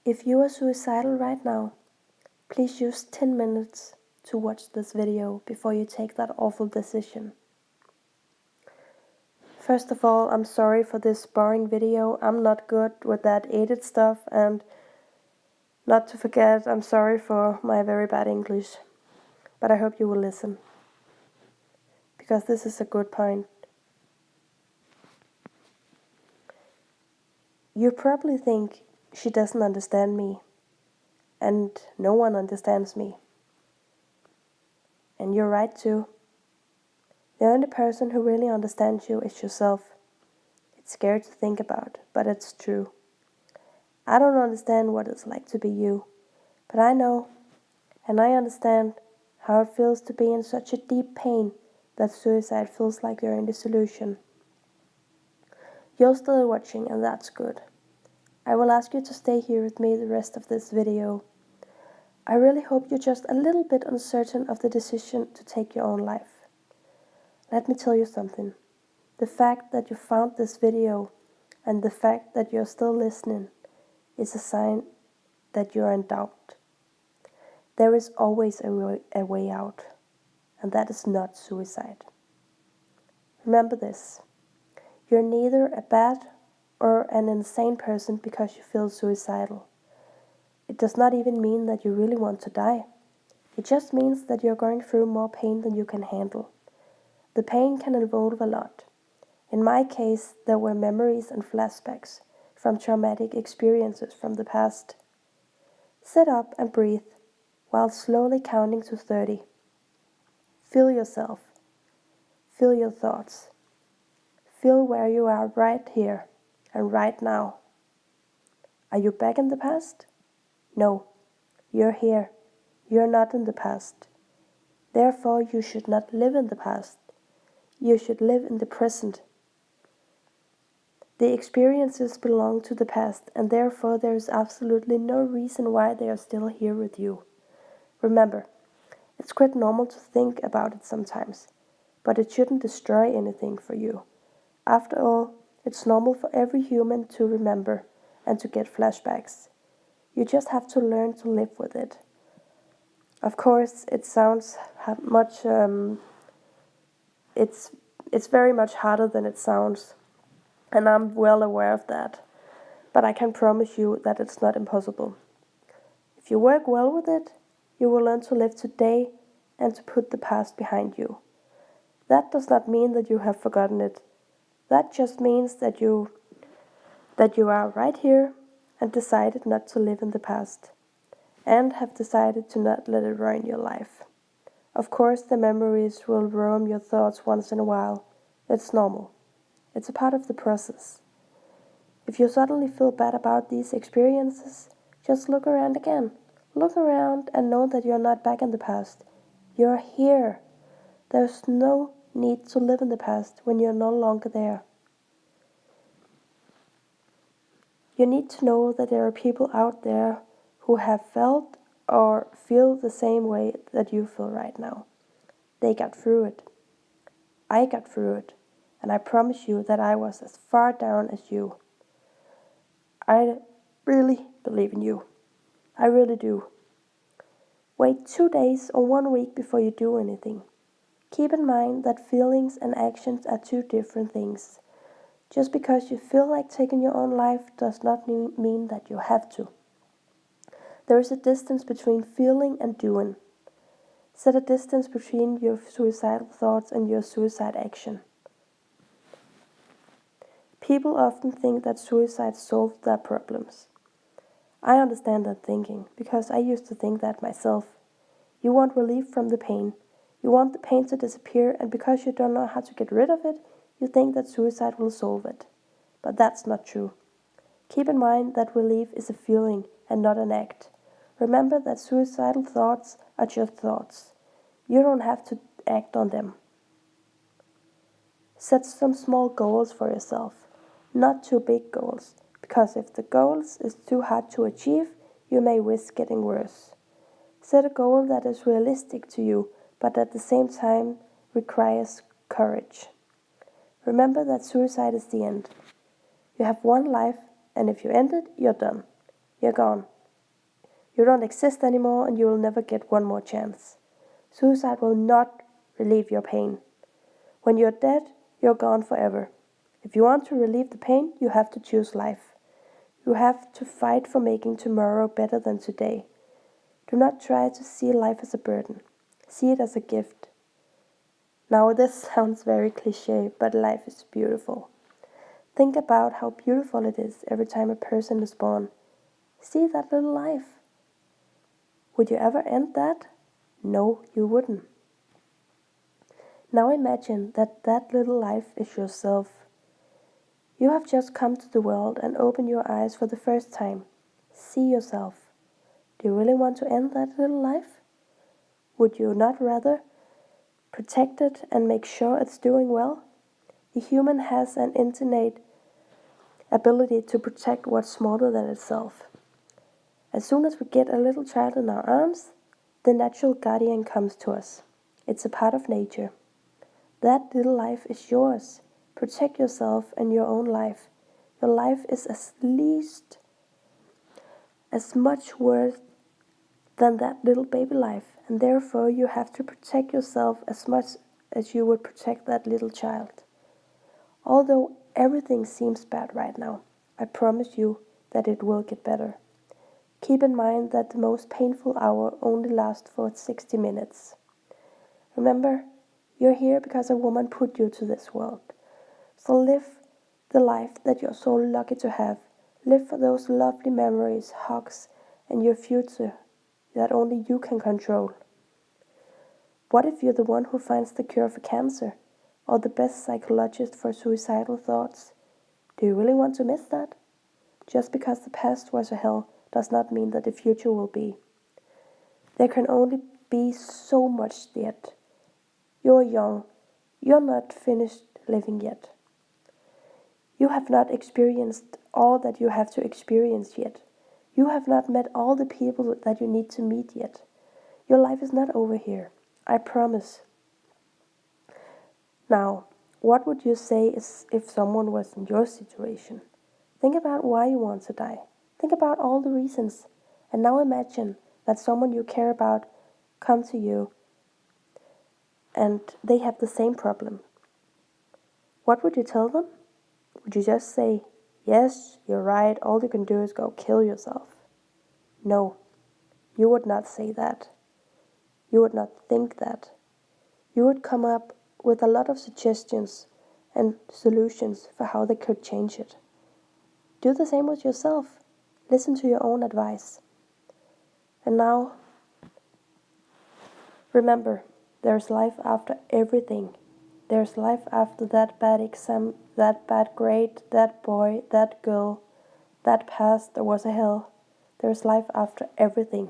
If you are suicidal right now, please use 10 minutes to watch this video before you take that awful decision. First of all, I'm sorry for this boring video. I'm not good with that edit stuff, and not to forget, I'm sorry for my very bad English. But I hope you will listen, because this is a good point. You probably think she doesn't understand me, and no one understands me. And you're right too. The only person who really understands you is yourself. It's scary to think about, but it's true. I don't understand what it's like to be you, but I know, and I understand how it feels to be in such a deep pain that suicide feels like you're in dissolution. You're still watching, and that's good. I will ask you to stay here with me the rest of this video. I really hope you're just a little bit uncertain of the decision to take your own life. Let me tell you something. The fact that you found this video and the fact that you're still listening is a sign that you're in doubt. There is always a way out, and that is not suicide. Remember this. You're neither a bad or an insane person because you feel suicidal. It does not even mean that you really want to die. It just means that you're going through more pain than you can handle. The pain can involve a lot. In my case, there were memories and flashbacks from traumatic experiences from the past. Sit up and breathe while slowly counting to 30. Feel yourself. Feel your thoughts. Feel where you are right here and right now. Are you back in the past? No, you're here. You're not in the past. Therefore, you should not live in the past. You should live in the present. The experiences belong to the past, and therefore there is absolutely no reason why they are still here with you. Remember, it's quite normal to think about it sometimes, but it shouldn't destroy anything for you. After all, it's normal for every human to remember and to get flashbacks. You just have to learn to live with it. Of course, it sounds much. It's very much harder than it sounds, and I'm well aware of that. But I can promise you that it's not impossible. If you work well with it, you will learn to live today and to put the past behind you. That does not mean that you have forgotten it. That just means that you are right here and decided not to live in the past, and have decided to not let it ruin your life. Of course, the memories will roam your thoughts once in a while. It's normal. It's a part of the process. If you suddenly feel bad about these experiences, just look around again. Look around and know that you're not back in the past. You're here. There's no need to live in the past when you're no longer there. You need to know that there are people out there who have felt or feel the same way that you feel right now. They got through it. I got through it. And I promise you that I was as far down as you. I really believe in you. I really do. Wait 2 days or 1 week before you do anything. Keep in mind that feelings and actions are two different things. Just because you feel like taking your own life does not mean that you have to. There is a distance between feeling and doing. Set a distance between your suicidal thoughts and your suicide action. People often think that suicide solved their problems. I understand that thinking, because I used to think that myself. You want relief from the pain. You want the pain to disappear, and because you don't know how to get rid of it, you think that suicide will solve it. But that's not true. Keep in mind that relief is a feeling and not an act. Remember that suicidal thoughts are just thoughts. You don't have to act on them. Set some small goals for yourself, not too big goals, because if the goals is too hard to achieve, you may risk getting worse. Set a goal that is realistic to you, but at the same time requires courage. Remember that suicide is the end. You have one life, and if you end it, you're done. You're gone. You don't exist anymore and you will never get one more chance. Suicide will not relieve your pain. When you're dead, you're gone forever. If you want to relieve the pain, you have to choose life. You have to fight for making tomorrow better than today. Do not try to see life as a burden. See it as a gift. Now this sounds very cliché, but life is beautiful. Think about how beautiful it is every time a person is born. See that little life. Would you ever end that? No, you wouldn't. Now imagine that that little life is yourself. You have just come to the world and opened your eyes for the first time. See yourself. Do you really want to end that little life? Would you not rather protect it and make sure it's doing well? The human has an innate ability to protect what's smaller than itself. As soon as we get a little child in our arms, the natural guardian comes to us. It's a part of nature. That little life is yours. Protect yourself and your own life. Your life is as much worth than that little baby life, and therefore you have to protect yourself as much as you would protect that little child. Although everything seems bad right now, I promise you that it will get better. Keep in mind that the most painful hour only lasts for 60 minutes. Remember, you're here because a woman put you to this world. So live the life that you're so lucky to have. Live for those lovely memories, hugs, and your future that only you can control. What if you're the one who finds the cure for cancer, or the best psychologist for suicidal thoughts? Do you really want to miss that? Just because the past was a hell does not mean that the future will be. There can only be so much yet. You're young. You're not finished living yet. You have not experienced all that you have to experience yet. You have not met all the people that you need to meet yet. Your life is not over here. I promise. Now, what would you say if someone was in your situation? Think about why you want to die. Think about all the reasons. And now imagine that someone you care about come to you and they have the same problem. What would you tell them? Would you just say, yes, you're right, all you can do is go kill yourself? No, you would not say that. You would not think that. You would come up with a lot of suggestions and solutions for how they could change it. Do the same with yourself. Listen to your own advice. And now, remember, there's life after everything. There's life after that bad exam, that bad grade, that boy, that girl, that past that was a hell. There's life after everything.